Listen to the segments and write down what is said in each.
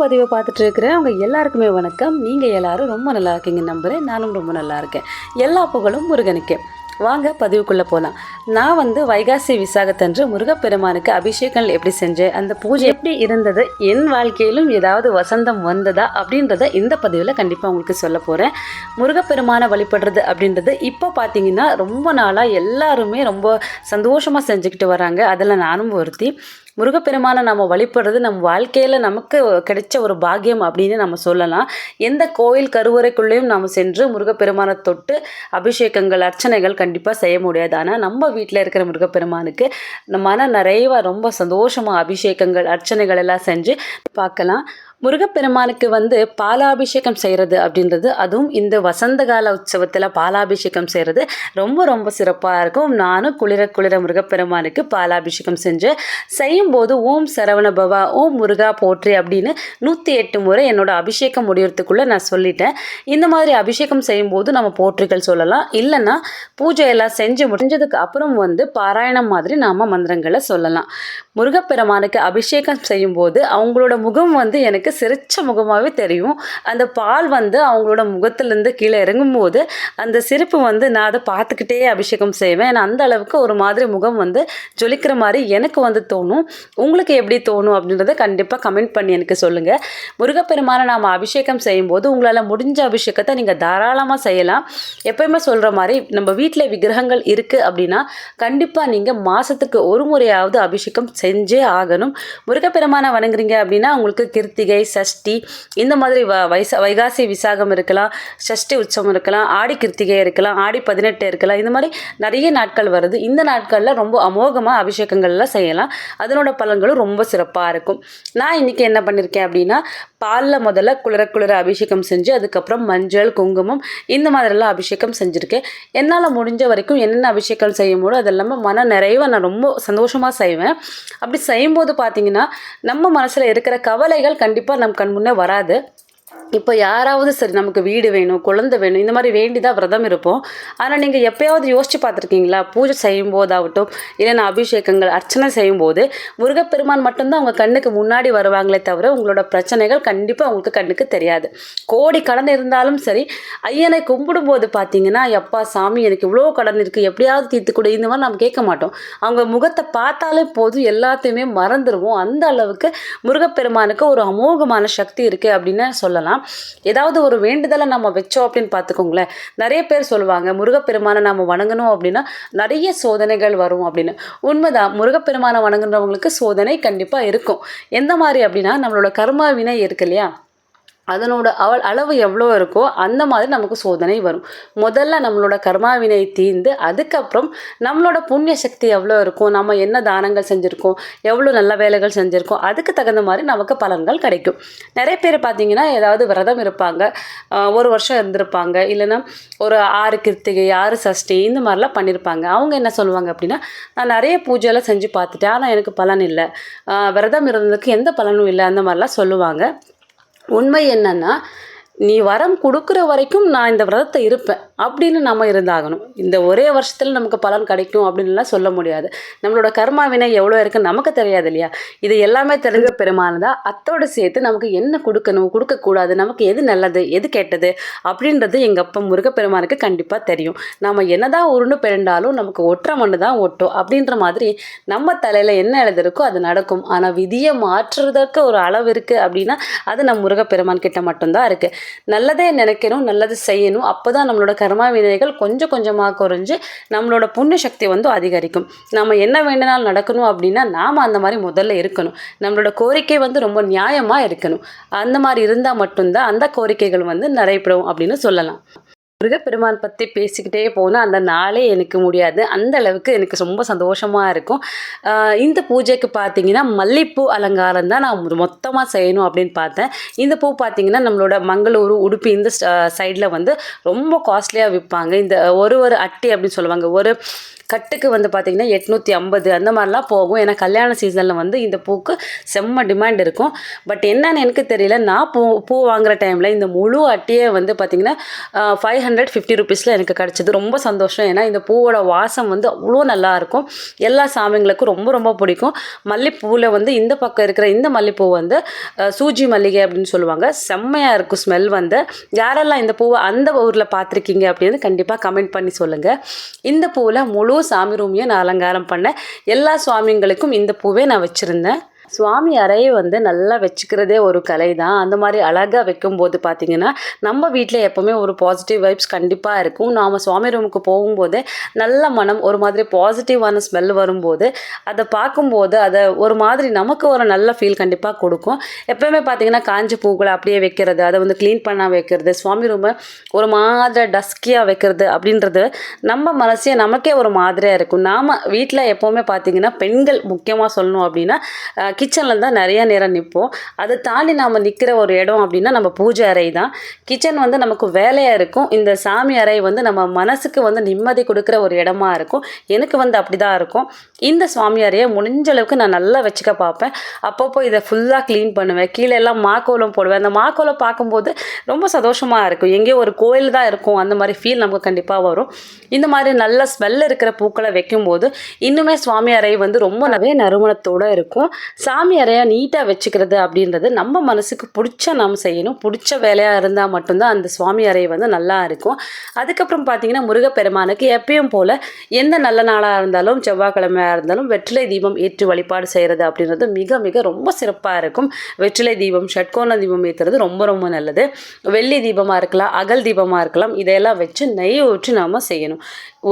பதிவை பார்த்துட்டு இருக்கிறேன். அவங்க எல்லாருக்குமே வணக்கம். நீங்கள் எல்லாரும் ரொம்ப நல்லா இருக்கீங்கன்னு நம்புகிறேன். நானும் ரொம்ப நல்லா இருக்கேன். எல்லா புகழும் முருகனுக்கு. வாங்க பதிவுக்குள்ளே போகலாம். நான் வைகாசி விசாகத்தன்று முருகப்பெருமானுக்கு அபிஷேகங்கள் எப்படி செஞ்சேன், அந்த பூஜை எப்படி இருந்தது, என் வாழ்க்கையிலும் ஏதாவது வசந்தம் வந்ததா அப்படின்றத இந்த பதிவில் கண்டிப்பாக உங்களுக்கு சொல்ல போகிறேன். முருகப்பெருமானை வழிபடுறது அப்படின்றது இப்போ பார்த்தீங்கன்னா ரொம்ப நாளாக எல்லாருமே ரொம்ப சந்தோஷமாக செஞ்சுக்கிட்டு வராங்க. அதில் நானும் ஒருத்தி. முருகப்பெருமானை நம்ம வழிபடுறது நம்ம வாழ்க்கையில் நமக்கு கிடைச்ச ஒரு பாக்கியம் அப்படின்னு நம்ம சொல்லலாம். எந்த கோயில் கருவறைக்குள்ளேயும் நாம் சென்று முருகப்பெருமானை தொட்டு அபிஷேகங்கள் அர்ச்சனைகள் கண்டிப்பாக செய்ய முடியாது. ஆனால் நம்ம வீட்டில் இருக்கிற முருகப்பெருமானுக்கு மன நிறைவாக ரொம்ப சந்தோஷமாக அபிஷேகங்கள் அர்ச்சனைகள் எல்லாம் செஞ்சு பார்க்கலாம். முருகப்பெருமானுக்கு பாலாபிஷேகம் செய்கிறது அப்படின்றது, அதுவும் இந்த வசந்த கால உற்சவத்தில் பாலாபிஷேகம் செய்கிறது ரொம்ப ரொம்ப சிறப்பாக இருக்கும். நானும் குளிர குளிர முருகப்பெருமானுக்கு பாலாபிஷேகம் செய்யும்போது ஓம் சரவண பவா, ஓம் முருகா போற்றி அப்படின்னு 108 முறை என்னோட அபிஷேகம் முடியறதுக்குள்ளே நான் சொல்லிட்டேன். இந்த மாதிரி அபிஷேகம் செய்யும்போது நம்ம போற்றிகள் சொல்லலாம். இல்லைன்னா பூஜையெல்லாம் செஞ்சு முடிஞ்சதுக்கு அப்புறம் பாராயணம் மாதிரி நாம் மந்திரங்களை சொல்லலாம். முருகப்பெருமானுக்கு அபிஷேகம் செய்யும்போது அவங்களோட முகம் எனக்கு சிரிச்ச முகமாகவே தெரியும். அந்த பால் அவங்களோட முகத்திலேருந்து கீழே இறங்கும்போது அந்த சிரிப்பு நான் அதை பார்த்துக்கிட்டே அபிஷேகம் செய்வேன். ஏன்னா அந்த அளவுக்கு ஒரு மாதிரி முகம் ஜொலிக்கிற மாதிரி எனக்கு தோணும். உங்களுக்கு எப்படி தோணும் அப்படின்றத கண்டிப்பாக கமெண்ட் பண்ணி எனக்கு சொல்லுங்கள். முருகப்பெருமானை நாம் அபிஷேகம் செய்யும்போது உங்களால் முடிஞ்ச அபிஷேகத்தை நீங்கள் தாராளமாக செய்யலாம். எப்பயுமே சொல்கிற மாதிரி நம்ம வீட்டில் விக்கிரகங்கள் இருக்குது அப்படின்னா கண்டிப்பாக நீங்கள் மாதத்துக்கு ஒரு முறையாவது அபிஷேகம் செஞ்சே ஆகணும். முருகப்பெருமானை வணங்குறீங்க அப்படின்னா உங்களுக்கு கிருத்திகை, சஷ்டி, இந்த மாதிரி வைகாசி விசாகம் இருக்கலாம், சஷ்டி உற்சவம் இருக்கலாம், ஆடி கிருத்திகை இருக்கலாம், ஆடி 18 இருக்கலாம். இந்த மாதிரி நிறைய நாட்கள் வருது. இந்த நாட்களில் ரொம்ப அமோகமாக அபிஷேகங்கள்லாம் செய்யலாம். அதனோட பலன்களும் ரொம்ப சிறப்பாக இருக்கும். நான் இன்றைக்கி என்ன பண்ணியிருக்கேன் அப்படின்னா, பாலில் முதல்ல குளிர குளிர அபிஷேகம் செஞ்சு அதுக்கப்புறம் மஞ்சள், குங்குமம் இந்த மாதிரிலாம் அபிஷேகம் செஞ்சுருக்கேன். என்னால் முடிஞ்ச வரைக்கும் என்னென்ன அபிஷேகம் செய்யும்போது அது இல்லாமல் மன நிறைவாக நான் ரொம்ப சந்தோஷமாக செய்வேன். அப்படி செய்யும்போது பார்த்தீங்கன்னா நம்ம மனசில் இருக்கிற கவலைகள் கண்டிப்பாக நம் கண் முன்னே வராது. இப்போ யாராவது சரி நமக்கு வீடு வேணும், குழந்தை வேணும், இந்த மாதிரி வேண்டி தான் விரதம் இருப்போம். ஆனால் நீங்கள் எப்போயாவது யோசிச்சு பார்த்துருக்கீங்களா? பூஜை செய்யும் போதாகட்டும் இல்லைன்னா அபிஷேகங்கள் அர்ச்சனை செய்யும்போது முருகப்பெருமான் மட்டும்தான் உங்கள் கண்ணுக்கு முன்னாடி வருவாங்களே தவிர உங்களோட பிரச்சனைகள் கண்டிப்பாக உங்களுக்கு கண்ணுக்கு தெரியாது. கோடி கடன் இருந்தாலும் சரி, ஐயனை கும்பிடும்போது பார்த்தீங்கன்னா எப்பா சாமி எனக்கு இவ்வளோ கடன் இருக்குது எப்படியாவது தீர்த்து கொடு இந்த மாதிரி நம்ம கேட்க மாட்டோம். அவங்க முகத்தை பார்த்தாலே போதும் எல்லாத்தையுமே மறந்துடுவோம். அந்த அளவுக்கு முருகப்பெருமானுக்கு ஒரு அமோகமான சக்தி இருக்குது அப்படின்னு சொல்லலாம். ஏதாவது ஒரு வேண்டுதலை நம்ம வச்சோம் அப்படின்னு பார்த்துக்கோங்களேன். நிறைய பேர் சொல்லுவாங்க முருகப்பெருமானை நம்ம வணங்கணும் அப்படின்னா நிறைய சோதனைகள் வரும் அப்படின்னு. உண்மைதான், முருகப்பெருமானை வணங்குறவங்களுக்கு சோதனை கண்டிப்பாக இருக்கும். எந்த மாதிரி அப்படின்னா நம்மளோட கர்மா வினை இருக்கு இல்லையா, அதனோட அளவு எவ்வளோ இருக்கோ அந்த மாதிரி நமக்கு சோதனை வரும். முதல்ல நம்மளோட கர்மாவினை தீர்ந்து அதுக்கப்புறம் நம்மளோட புண்ணிய சக்தி எவ்வளோ இருக்கும், நம்ம என்ன தானங்கள் செஞ்சுருக்கோம், எவ்வளோ நல்ல வேலைகள் செஞ்சுருக்கோம், அதுக்கு தகுந்த மாதிரி நமக்கு பலன்கள் கிடைக்கும். நிறைய பேர் பார்த்தீங்கன்னா ஏதாவது விரதம் இருப்பாங்க, ஒரு வருஷம் இருந்திருப்பாங்க, இல்லைன்னா ஒரு 6 கிருத்திகை 6 சஷ்டி இந்த மாதிரிலாம் பண்ணியிருப்பாங்க. அவங்க என்ன சொல்லுவாங்க அப்படின்னா, நான் நிறைய பூஜையெல்லாம் செஞ்சு பார்த்துட்டேன் ஆனால் எனக்கு பலன் இல்லை, விரதம் இருந்ததுக்கு எந்த பலனும் இல்லை, அந்த மாதிரிலாம் சொல்லுவாங்க. உண்மை என்னன்னா, நீ வரம் கொடுக்குற வரைக்கும் நான் இந்த விரதத்தை இருப்பேன் அப்படின்னு நம்ம இருந்தாகணும். இந்த ஒரே வருஷத்தில் நமக்கு பலன் கிடைக்கும் அப்படின்லாம் சொல்ல முடியாது. நம்மளோட கர்மா வினை எவ்வளோ இருக்குன்னு நமக்கு தெரியாது இல்லையா. இது எல்லாமே தெரிஞ்ச பெருமானதா அத்தோடு சேர்த்து நமக்கு என்ன கொடுக்கணும் கொடுக்கக்கூடாது, நமக்கு எது நல்லது எது கெட்டது அப்படின்றது எங்கள் அப்பா முருகப்பெருமானுக்கு கண்டிப்பாக தெரியும். நம்ம என்னதான் உருண்டு பிறண்டாலும் நமக்கு ஒற்றை மண்ணு தான் ஒட்டும் அப்படின்ற மாதிரி நம்ம தலையில் என்ன எழுதிருக்கோ அது நடக்கும். ஆனால் விதியை மாற்றுறதுக்கு ஒரு அளவு இருக்குது அப்படின்னா அது நம்ம முருகப்பெருமான் கிட்ட மட்டும்தான் இருக்குது. நல்லதே நினைக்கணும், நல்லது செய்யணும். அப்போ தான் நம்மளோட கர்மா வினைகள் கொஞ்சம் கொஞ்சமாக குறைஞ்சு நம்மளோட புண்ணிய சக்தி அதிகரிக்கும். நம்ம என்ன வேண்டுனாலும் நடக்கணும் அப்படின்னா நாம் அந்த மாதிரி முதல்ல இருக்கணும். நம்மளோட கோரிக்கை ரொம்ப நியாயமாக இருக்கணும். அந்த மாதிரி இருந்தால் மட்டும்தான் அந்த கோரிக்கைகள் நிறைவேறும் அப்படின்னு சொல்லலாம். முருகப்பெருமான் பற்றி பேசிக்கிட்டே போனால் அந்த நாளே எனக்கு முடியாது. அந்த அளவுக்கு எனக்கு ரொம்ப சந்தோஷமாக இருக்கும். இந்த பூஜைக்கு பார்த்தீங்கன்னா மல்லிகைப்பூ அலங்காரம் தான் நான் மொத்தமாக செய்யணும் அப்படின்னு பார்த்தேன். இந்த பூ பார்த்தீங்கன்னா நம்மளோட மங்களூரு, உடுப்பி இந்த சைடில் ரொம்ப காஸ்ட்லியாக விற்பாங்க. இந்த ஒரு அட்டி அப்படின்னு சொல்லுவாங்க. ஒரு கட்டுக்கு வந்து பார்த்திங்கன்னா 850 அந்த மாதிரிலாம் போகும். ஏன்னா கல்யாண சீசனில் வந்து இந்த பூக்கு செம்ம டிமாண்ட் இருக்கும். பட் என்னன்னு எனக்கு தெரியல, நான் பூ வாங்குகிற டைமில் இந்த முழு அட்டையே வந்து பார்த்திங்கன்னா 550 ருபீஸில் எனக்கு கிடச்சிது. ரொம்ப சந்தோஷம். ஏன்னா இந்த பூவோட வாசம் வந்து அவ்வளோ நல்லாயிருக்கும். எல்லா சாமிங்களுக்கும் ரொம்ப ரொம்ப பிடிக்கும். மல்லிப்பூவில் வந்து இந்த பக்கம் இருக்கிற இந்த மல்லிப்பூ வந்து சூஜி மல்லிகை அப்படின்னு சொல்லுவாங்க. செம்மையாக இருக்கும் ஸ்மெல் வந்து. யாரெல்லாம் இந்த பூவை அந்த ஊரில் பார்த்துருக்கீங்க அப்படின்னு கண்டிப்பாக கமெண்ட் பண்ணி சொல்லுங்கள். இந்த பூவில் முழு சாமி ரூமையும் நான் அலங்காரம் பண்ணேன். எல்லா சுவாமிங்களுக்கும் இந்த பூவே நான் வச்சுருந்தேன். சுவாமி அறையை வந்து நல்லா வச்சுக்கிறதே ஒரு கலை தான். அந்த மாதிரி அழகாக வைக்கும்போது பார்த்திங்கன்னா நம்ம வீட்டில் எப்போவுமே ஒரு பாசிட்டிவ் வைப்ஸ் கண்டிப்பாக இருக்கும். நாம் சுவாமி ரூமுக்கு போகும்போதே நல்ல மனம், ஒரு மாதிரி பாசிட்டிவான ஸ்மெல் வரும்போது அதை பார்க்கும்போது அதை ஒரு மாதிரி நமக்கு ஒரு நல்ல ஃபீல் கண்டிப்பாக கொடுக்கும். எப்போயுமே பார்த்திங்கன்னா காஞ்சி பூக்களை அப்படியே வைக்கிறது, அதை வந்து க்ளீன் பண்ண வைக்கிறது, சுவாமி ரூமை ஒரு மாதிரி டஸ்கியாக வைக்கிறது அப்படின்றது நம்ம மனசே நமக்கே ஒரு மாதிரியாக இருக்கும். நாம் வீட்டில் எப்போவுமே பார்த்திங்கன்னா பெண்கள் முக்கியமாக சொல்லணும் அப்படின்னா கிச்சனில் தான் நிறைய நேரம் நிற்போம். அதை தாண்டி நாம் நிற்கிற ஒரு இடம் அப்படின்னா நம்ம பூஜை அறை தான். கிச்சன் வந்து நமக்கு வேலையாக இருக்கும். இந்த சாமி அறை வந்து நம்ம மனசுக்கு வந்து நிம்மதி கொடுக்குற ஒரு இடமா இருக்கும். எனக்கு வந்து அப்படி தான் இருக்கும். இந்த சுவாமி அறையை முடிஞ்ச அளவுக்கு நான் நல்லா வச்சுக்க பார்ப்பேன். அப்பப்போ இதை ஃபுல்லாக க்ளீன் பண்ணுவேன். கீழே எல்லாம் மாக்கோலம் போடுவேன். அந்த மாக்கோலம் பார்க்கும்போது ரொம்ப சந்தோஷமாக இருக்கும். எங்கேயோ ஒரு கோயில் தான் இருக்கும், அந்த மாதிரி ஃபீல் நமக்கு கண்டிப்பாக வரும். இந்த மாதிரி நல்ல ஸ்மெல் இருக்கிற பூக்களை வைக்கும்போது இன்னுமே சுவாமி அறை வந்து ரொம்ப நறுமணத்தோடு இருக்கும். சாமி அறையை நீட்டாக வச்சுக்கிறது அப்படின்றது நம்ம மனசுக்கு பிடிச்ச நாம் செய்யணும். பிடிச்ச வேலையாக இருந்தால் மட்டும்தான் அந்த சுவாமி அறை வந்து நல்லா இருக்கும். அதுக்கப்புறம் பார்த்திங்கன்னா முருகப்பெருமானுக்கு எப்பயும் போல் எந்த நல்ல நாளாக இருந்தாலும் செவ்வாய்க்கிழமையாக இருந்தாலும் வெற்றிலை தீபம் ஏற்றி வழிபாடு செய்கிறது அப்படின்றது மிக மிக ரொம்ப சிறப்பாக இருக்கும். வெற்றிலை தீபம், ஷட்கோண தீபம் ஏற்றுறது ரொம்ப ரொம்ப நல்லது. வெள்ளி தீபமாக இருக்கலாம், அகல் தீபமாக இருக்கலாம், இதையெல்லாம் வச்சு நெய் ஊற்றி நாம் செய்யணும்.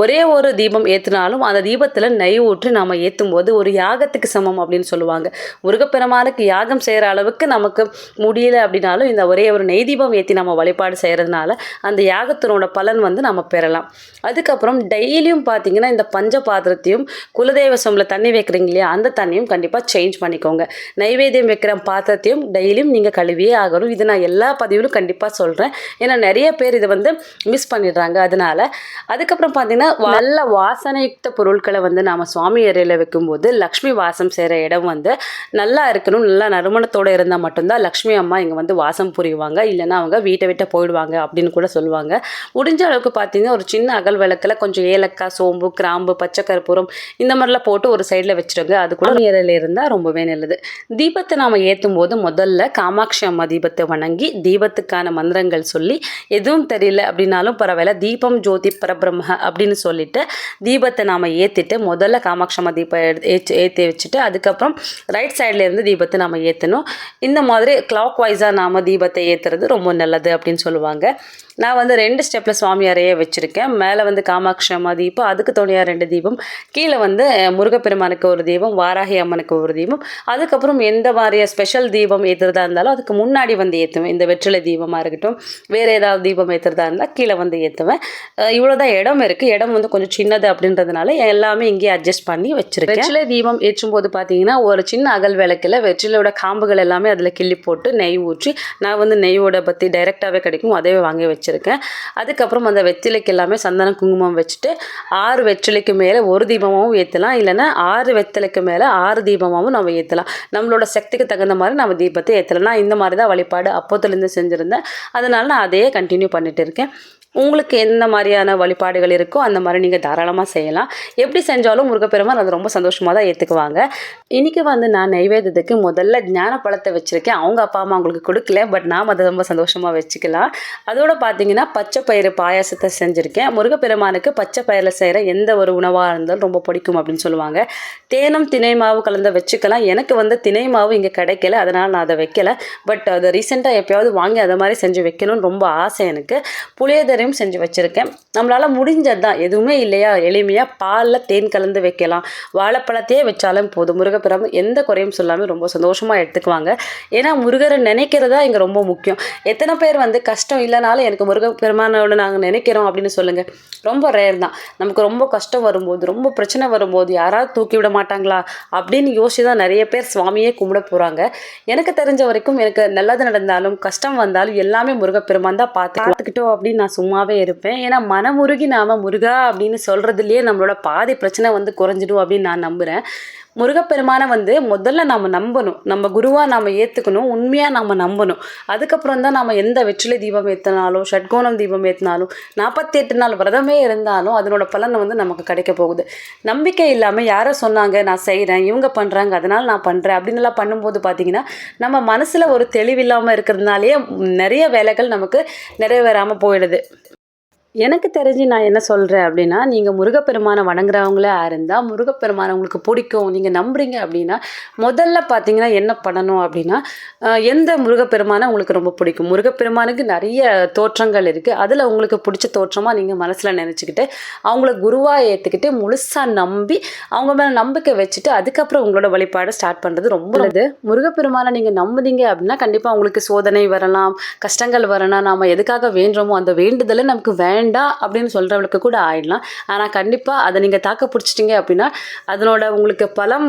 ஒரே ஒரு தீபம் ஏற்றினாலும் அந்த தீபத்தில் நெய் ஊற்றி நாம் ஏற்றும் போது ஒரு யாகத்துக்கு சமம் அப்படின்னு சொல்லுவாங்க. முருகப்பெருமானுக்கு யாகம் செய்கிற அளவுக்கு நமக்கு முடியல அப்படின்னாலும் இந்த ஒரே ஒரு நெய் தீபம் ஏற்றி நம்ம வழிபாடு செய்கிறதுனால அந்த யாகத்தினோட பலன் வந்து நம்ம பெறலாம். அதுக்கப்புறம் டெய்லியும் பார்த்திங்கன்னா இந்த பஞ்ச பாத்திரத்தையும் குலதெய்வ சொம்பில் தண்ணி வைக்கிறீங்க இல்லையா, அந்த தண்ணியும் கண்டிப்பாக சேஞ்ச் பண்ணிக்கோங்க. நைவேத்தியம் வைக்கிற பாத்திரத்தையும் டெய்லியும் நீங்கள் கழுவியே ஆகணும். இது நான் எல்லா பதிவிலும் கண்டிப்பாக சொல்கிறேன். ஏன்னா நிறைய பேர் இதை வந்து மிஸ் பண்ணிடுறாங்க. அதனால் அதுக்கப்புறம் பார்த்திங்கன்னா நல்ல வாசனையுக்த பொருட்களை வந்து நாம் சுவாமி அறையில் வைக்கும்போது லக்ஷ்மி வாசம் செய்கிற இடம் வந்து நல்லா இருக்கணும். நல்லா நறுமணத்தோடு இருந்தால் மட்டும்தான் லக்ஷ்மி அம்மா இங்கே வந்து வாசம் புரிவாங்க. இல்லைன்னா அவங்க வீட்டை விட்டு போயிடுவாங்க அப்படின்னு கூட சொல்லுவாங்க. முடிஞ்ச அளவுக்கு பார்த்தீங்கன்னா ஒரு சின்ன அகல் விளக்கில் கொஞ்சம் ஏலக்காய், சோம்பு, கிராம்பு, பச்சை கற்பூரம் இந்த மாதிரிலாம் போட்டு ஒரு சைடில் வச்சுருங்க. அது கூட நேரில் இருந்தால் ரொம்பவே நல்லது. தீபத்தை நாம் ஏற்றும் போது முதல்ல காமாட்சி அம்மா தீபத்தை வணங்கி தீபத்துக்கான மந்திரங்கள் சொல்லி, எதுவும் தெரியல அப்படின்னாலும் பரவாயில்ல, தீபம் ஜோதி பரபிரம்ம அப்படின்னு சொல்லிட்டு தீபத்தை நாம் ஏற்றிட்டு முதல்ல காமாட்சி அம்மா தீபம் ஏற்றி வச்சுட்டு அதுக்கப்புறம் ரைட் சைடில் இருந்து தீபத்தை நம்ம ஏற்றணும். இந்த மாதிரி கிளாக் வைஸாக நாம் தீபத்தை ஏற்றுறது ரொம்ப நல்லது அப்படின்னு சொல்லுவாங்க. நான் வந்து 2 ஸ்டெப்பில் சுவாமி அறையை வச்சுருக்கேன். மேலே வந்து காமாட்சி அம்மா தீபம், அதுக்கு துணையாக 2 தீபம், கீழே வந்து முருகப்பெருமானுக்கு ஒரு தீபம், வாராகி அம்மனுக்கு ஒரு தீபம். அதுக்கப்புறம் எந்த மாதிரியாக ஸ்பெஷல் தீபம் ஏற்றுறதா இருந்தாலும் அதுக்கு முன்னாடி வந்து ஏற்றுவேன். இந்த வெற்றிலை தீபமாக இருக்கட்டும், வேறு ஏதாவது தீபம் ஏற்றுறதா இருந்தால் கீழே வந்து ஏற்றுவேன். இவ்வளோதான் இடம் இருக்குது. இடம் வந்து கொஞ்சம் சின்னது அப்படின்றதுனால எல்லாமே இங்கே அட்ஜஸ்ட் பண்ணி வச்சுருக்கேன். வெற்றிலை தீபம் ஏற்றும் போது பார்த்தீங்கன்னா ஒரு சின்ன அகல் விளக்கில் வெற்றிலையோட காம்புகள் எல்லாமே அதில் கிள்ளி போட்டு நெய் ஊற்றி, நான் வந்து நெய்யோட பற்றி டைரெக்டாகவே கிடைக்கும், அதே வாங்கி வச்சிருக்கேன். அதுக்கப்புறம் அந்த வெற்றிலைக்கு எல்லாமே சந்தனம் குங்குமம் வச்சுட்டு 6 வெற்றிலைக்கு மேலே ஒரு தீபமாகவும் ஏற்றலாம். இல்லைன்னா 6 வெற்றிலைக்கு மேலே 6 தீபமாகவும் நம்ம ஏற்றலாம். நம்மளோட சக்திக்கு தகுந்த மாதிரி நம்ம தீபத்தை ஏற்றலாம். நான் இந்த மாதிரி தான் வழிபாடு அப்போத்துலேருந்து செஞ்சுருந்தேன். அதனால் நான் அதையே கண்டினியூ பண்ணிட்டு இருக்கேன். உங்களுக்கு எந்த மாதிரியான வழிபாடுகள் இருக்கோ அந்த மாதிரி நீங்கள் தாராளமாக செய்யலாம். எப்படி செஞ்சாலும் முருகப்பெருமான் அது ரொம்ப சந்தோஷமாக தான் ஏற்றுக்குவாங்க. இன்றைக்கி வந்து நான் நைவேத்தியத்துக்கு முதல்ல ஞான பழத்தை வச்சுருக்கேன். அவங்க அப்பா அம்மா அவங்களுக்கு கொடுக்கல, பட் நாம் அதை ரொம்ப சந்தோஷமாக வச்சுக்கலாம். அதோடு பார்த்தீங்கன்னா பச்சை பயிறு பாயாசத்தை செஞ்சுருக்கேன். முருகப்பெருமானுக்கு பச்சை பயிரில் செய்கிற எந்த ஒரு உணவாக இருந்தாலும் ரொம்ப பிடிக்கும் அப்படின்னு சொல்லுவாங்க. தேனும் திணை மாவு கலந்து வச்சுக்கலாம். எனக்கு வந்து திணை மாவு இங்கே கிடைக்கல, அதனால் நான் அதை வைக்கலை. பட் அதை ரீசெண்டாக எப்போயாவது வாங்கி அதை மாதிரி செஞ்சு வைக்கணும்னு ரொம்ப ஆசை எனக்கு. புளியோதரை செஞ்சு வச்சுருக்கேன். நம்மளால் முடிஞ்சது தான், எதுவுமே இல்லையா, எளிமையாக பாலில் தேன் கலந்து வைக்கலாம். வாழைப்பழத்தையே வச்சாலும் போதும். முருகப்பெருமான் எந்த குறையும் சொல்லாமல் ரொம்ப சந்தோஷமாக எடுத்துக்குவாங்க. ஏன்னா முருகரை நினைக்கிறதா இங்கே ரொம்ப முக்கியம். எத்தனை பேர் வந்து கஷ்டம் இல்லைனாலும் எனக்கு முருகப்பெருமானோட நாங்கள் நினைக்கிறோம் அப்படின்னு சொல்லுங்கள். ரொம்ப ரேர் தான். நமக்கு ரொம்ப கஷ்டம் வரும்போது, ரொம்ப பிரச்சனை வரும்போது யாராவது தூக்கி விட மாட்டாங்களா அப்படின்னு யோசிச்சு தான் நிறைய பேர் சுவாமியே கும்பிட போகிறாங்க. எனக்கு தெரிஞ்ச வரைக்கும் எனக்கு நல்லது நடந்தாலும் கஷ்டம் வந்தாலும் எல்லாமே முருகப்பெருமான் தான் பார்த்துக்கிட்டோம் அப்படின்னு நான் சும்மா சந்தோஷமாகவே இருப்பேன். ஏன்னா மனமுருகி நாம் முருகா அப்படின்னு சொல்கிறதுலையே நம்மளோட பாதி பிரச்சனை வந்து குறைஞ்சிடும் அப்படின்னு நான் நம்புகிறேன். முருகப்பெருமானை வந்து முதல்ல நாம் நம்பணும், நம்ம குருவாக நாம் ஏற்றுக்கணும், உண்மையாக நாம் நம்பணும். அதுக்கப்புறம் தான் நம்ம எந்த வெற்றிலை தீபம் ஏற்றினாலும் ஷட்கோணம் தீபம் ஏற்றினாலும் 48 நாள் விரதமே இருந்தாலும் அதனோட பலன் வந்து நமக்கு கிடைக்க போகுது. நம்பிக்கை இல்லாமல் யாரோ சொன்னாங்க நான் செய்கிறேன், இவங்க பண்ணுறாங்க அதனால் நான் பண்ணுறேன் அப்படின்னுலாம் பண்ணும்போது பார்த்திங்கன்னா நம்ம மனசில் ஒரு தெளிவில்லாமல் இருக்கிறதுனாலேயே நிறைய வேலைகள் நமக்கு நிறைவேறாமல் போயிடுது. எனக்கு தெரிஞ்சு நான் என்ன சொல்கிறேன் அப்படின்னா, நீங்கள் முருகப்பெருமானை வணங்குறவங்களா இருந்தால், முருகப்பெருமானை உங்களுக்கு பிடிக்கும், நீங்கள் நம்புறீங்க அப்படின்னா, முதல்ல பார்த்தீங்கன்னா என்ன பண்ணணும் அப்படின்னா, எந்த முருகப்பெருமானை உங்களுக்கு ரொம்ப பிடிக்கும்? முருகப்பெருமானுக்கு நிறைய தோற்றங்கள் இருக்குது. அதில் உங்களுக்கு பிடிச்ச தோற்றமாக நீங்கள் மனசில் நினச்சிக்கிட்டு, அவங்கள குருவாக ஏற்றுக்கிட்டு, முழுசாக நம்பி, அவங்க மேலே நம்பிக்கை வச்சுட்டு, அதுக்கப்புறம் உங்களோட வழிபாடை ஸ்டார்ட் பண்ணுறது ரொம்ப நல்லது. முருகப்பெருமானை நீங்கள் நம்புனீங்க அப்படின்னா, கண்டிப்பாக உங்களுக்கு சோதனை வரலாம், கஷ்டங்கள் வரலாம். நாம் எதுக்காக வேண்டுறோமோ அந்த வேண்டுதலை நமக்கு வேண்டாம் அப்படின்னு சொல்கிறவளுக்கு கூட ஆயிடலாம். ஆனால் கண்டிப்பாக அதை நீங்கள் தாக்க பிடிச்சிட்டிங்க அப்படின்னா அதனோட உங்களுக்கு பலன்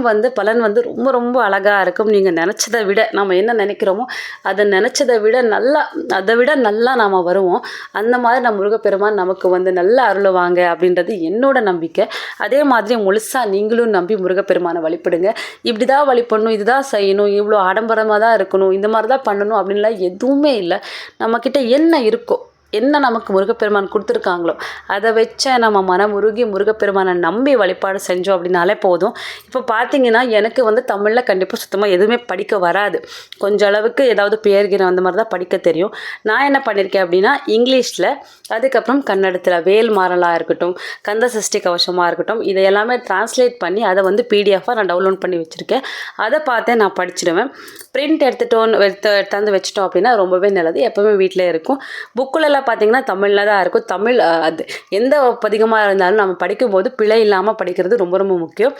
வந்து ரொம்ப ரொம்ப அழகாக இருக்கும். நீங்கள் நினச்சதை விட நம்ம என்ன நினைக்கிறோமோ அதை நினச்சதை விட நல்லா நாம் வருவோம். அந்த மாதிரி நம்ம முருகப்பெருமான் நமக்கு வந்து நல்லா அருளுவாங்க அப்படின்றது என்னோட நம்பிக்கை. அதே மாதிரி முழுசாக நீங்களும் நம்பி முருகப்பெருமானை வழிபடுங்க. இப்படி தான் வழிபடணும், இதுதான் செய்யணும், இவ்வளோ ஆடம்பரமாக தான் இருக்கணும், இந்த மாதிரி தான் பண்ணணும் அப்படின்லாம் எதுவுமே இல்லை. நம்மக்கிட்ட என்ன இருக்கோ, என்ன நமக்கு முருகப்பெருமான் கொடுத்துருக்காங்களோ அதை வச்ச நம்ம மனமுருகி முருகப்பெருமானை நம்பி வழிபாடு செஞ்சோம் அப்படின்னாலே போதும். இப்போ பார்த்தீங்கன்னா எனக்கு வந்து தமிழில் கண்டிப்பாக சுத்தமாக எதுவுமே படிக்க வராது. கொஞ்சம் அளவுக்கு ஏதாவது பேர்கிற அந்த மாதிரி தான் படிக்க தெரியும். நான் என்ன பண்ணியிருக்கேன் அப்படின்னா இங்கிலீஷில், அதுக்கப்புறம் கன்னடத்தில் வேல் மாறலாக இருக்கட்டும், கந்த சஷ்டி கவசமாக இருக்கட்டும், இதை எல்லாமே டிரான்ஸ்லேட் பண்ணி அதை வந்து பிடிஎஃபாக நான் டவுன்லோட் பண்ணி வச்சுருக்கேன். அதை பார்த்தே நான் படிச்சிடுவேன். பிரிண்ட் எடுத்தாந்து வச்சிட்டோம் அப்படின்னா ரொம்பவே நல்லது. எப்போவுமே வீட்டில் இருக்கும். புக்கில் பார்த்தீங்கன்னா தமிழில் தான் இருக்கும். தமிழ் அது எந்த பதிகமாக இருந்தாலும் நம்ம படிக்கும்போது பிழை இல்லாமல் படிக்கிறது ரொம்ப ரொம்ப முக்கியம்.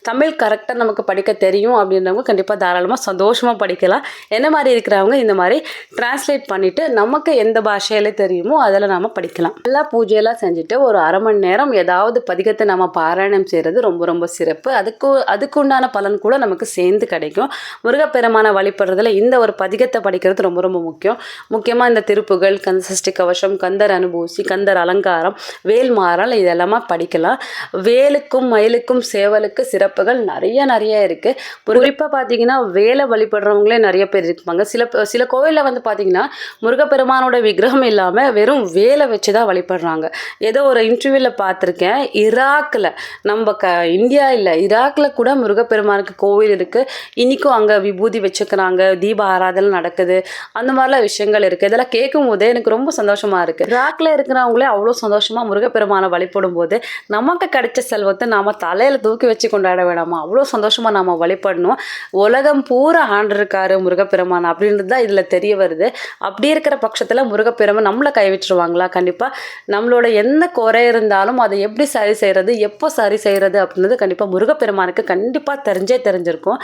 தமிழ் கரெக்டாக நமக்கு படிக்க தெரியும் அப்படின்றவங்க கண்டிப்பாக தாராளமாக சந்தோஷமாக படிக்கலாம். என்ன மாதிரி இருக்கிறவங்க இந்த மாதிரி டிரான்ஸ்லேட் பண்ணிவிட்டு நமக்கு எந்த பாஷையில் தெரியுமோ அதில் நம்ம படிக்கலாம். நல்லா பூஜையெல்லாம் செஞ்சுட்டு ஒரு அரை மணி நேரம் ஏதாவது பதிகத்தை நம்ம பாராயணம் செய்கிறது ரொம்ப ரொம்ப சிறப்பு. அதுக்கு உண்டான பலன் கூட நமக்கு சேர்ந்து கிடைக்கும். முருகப்பெருமானை வழிபடுறதுல இந்த ஒரு பதிகத்தை படிக்கிறது ரொம்ப ரொம்ப முக்கியம். முக்கியமாக இந்த திருப்புகள், கந்த சஷ்டி கவசம், கந்தர் அனுபூசி, கந்தர் அலங்காரம், வேல் மாறல் இதெல்லாமா படிக்கலாம். வேலுக்கும் மயிலுக்கும் சேவலுக்கு சிறப்புகள் நிறைய இருக்குது. குறிப்பாக பார்த்தீங்கன்னா வேலை வழிபடுறவங்களே நிறைய பேர் இருப்பாங்க. சில கோவிலில் வந்து பார்த்தீங்கன்னா முருகப்பெருமானோட விக்கிரகம் இல்லாமல் வெறும் வேலை வச்சு தான் வழிபடுறாங்க. ஏதோ ஒரு இன்டர்வியூவில் பார்த்துருக்கேன். ஈராக்கில், நம்ம இந்தியா இல்லை, ஈராக்கில் கூட முருகப்பெருமானுக்கு கோவில் இருக்குது. இன்றைக்கும் அங்கே விபூதி வச்சுக்கிறாங்க, தீப ஆராதனை நடக்குது. அந்த மாதிரிலாம் விஷயங்கள் இருக்குது. இதெல்லாம் கேட்கும் போதே எனக்கு ரொம்ப சந்தோஷமாக இருக்குது. ஈராக்கில் இருக்கிறவங்களே அவ்வளோ சந்தோஷமாக முருகப்பெருமானை வழிபடும் போது நமக்கு கிடைச்ச செல்வத்தை நாம் தலையில் தூக்கி வச்சு கொண்டாட வேணாமா? அவ்வளோ சந்தோஷமாக நாம் வழிபடணும். உலகம் பூரா ஆண்டிருக்காரு முருகப்பெருமான் அப்படின்றது தான் இதில் தெரிய வருது. அப்படி இருக்கிற பட்சத்தில் முருகப்பெருமான் நம்மளை கைவிட்டுருவாங்களா? கண்டிப்பாக நம்மளோட எந்த குறை இருந்தாலும் அதை எப்படி சரி செய்கிறது, எப்போ சரி செய்கிறது அப்படின்றது கண்டிப்பாக முருகப்பெருமானுக்கு கண்டிப்பாக தெரிஞ்சிருக்கும்.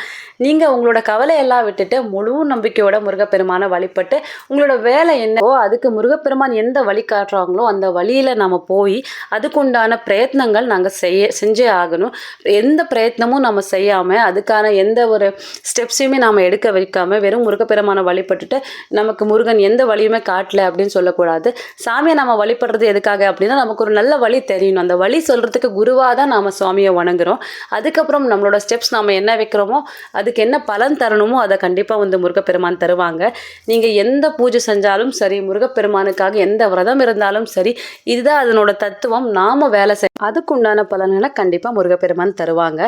நீங்கள் உங்களோட கவலையெல்லாம் விட்டுட்டு முழு நம்பிக்கையோட முருகப்பெருமானை வழிபட்டு உங்களோட வேலை என்னவோ அதுக்கு முருகப்பெருமான் எந்த வழி காட்டுறாங்களோ அந்த வழியில் நம்ம போய் அதுக்குண்டான பிரயத்னங்கள் நாங்கள் செஞ்சே ஆகணும். எந்த பிரயத்னமும் நம்ம செய்யாமல் அதுக்கான எந்த ஒரு ஸ்டெப்ஸையுமே நாம் எடுக்க வைக்காமல் வெறும் முருகப்பெருமானை வழிபட்டுட்டு நமக்கு முருகன் எந்த வழியுமே காட்டலை அப்படின்னு சொல்லக்கூடாது. சாமியை நம்ம வழிபடுறது எதுக்காக அப்படின்னா நமக்கு ஒரு நல்ல வழி தெரியணும். அந்த வழி சொல்கிறதுக்கு குருவாக தான் நாம் சுவாமியை வணங்குறோம். அதுக்கப்புறம் நம்மளோட ஸ்டெப்ஸ் நம்ம என்ன வைக்கிறோமோ அதுக்கு என்ன பலன் தரணுமோ அதை கண்டிப்பாக வந்து முருகப்பெருமான் தருவாங்க. நீங்கள் எந்த பூஜை செஞ்சாலும் சரி, முருகப்பெருமானுக்காக எந்த விரதம் இருந்தாலும் சரி, இதுதான் அதனோட தத்துவம். நாம வேலை அதுக்குண்டான பலன்களை கண்டிப்பாக முருகப்பெருமான் தருவாங்க.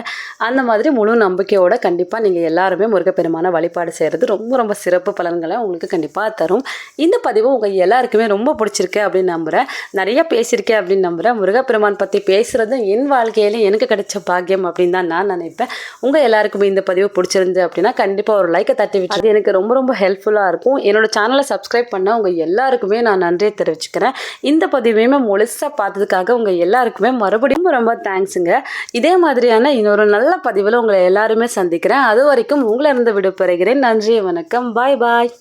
அந்த மாதிரி முழு நம்பிக்கையோட கண்டிப்பாக நீங்கள் எல்லாருமே முருகப்பெருமானை வழிபாடு செய்கிறது ரொம்ப ரொம்ப சிறப்பு பலன்களை உங்களுக்கு கண்டிப்பாக தரும். இந்த பதிவு உங்கள் எல்லாருக்குமே ரொம்ப பிடிச்சிருக்கு அப்படின்னு நம்புகிறேன். நிறைய பேசியிருக்கேன் அப்படின்னு நம்புகிறேன். முருகப்பெருமான் பற்றி பேசுகிறது என் வாழ்க்கையில் எனக்கு கிடைச்ச பாக்கியம் அப்படின்னு தான் நான் நினைப்பேன். உங்கள் எல்லாருக்குமே இந்த பதிவு பிடிச்சிருந்து அப்படின்னா கண்டிப்பாக ஒரு லைக்கை தட்டி விட்டு அது எனக்கு ரொம்ப ரொம்ப ஹெல்ப்ஃபுல்லாக இருக்கும். என்னோட சேனலை சப்ஸ்கிரைப் பண்ண உங்கள் எல்லாருக்குமே நான் நன்றியை தெரிவிச்சுக்கிறேன். இந்த பதிவையுமே முழுசாக பார்த்ததுக்காக உங்கள் எல்லாருக்குமே மறுபடியும் ரொம்ப தேங்க்ஸுங்க. இதே மாதிரியான இன்னொரு நல்ல பதிவில் உங்களை எல்லாருமே சந்திக்கிறேன். அது வரைக்கும் உங்களை இருந்து விடைபெறுகிறேன். நன்றி, வணக்கம், பாய் பாய்.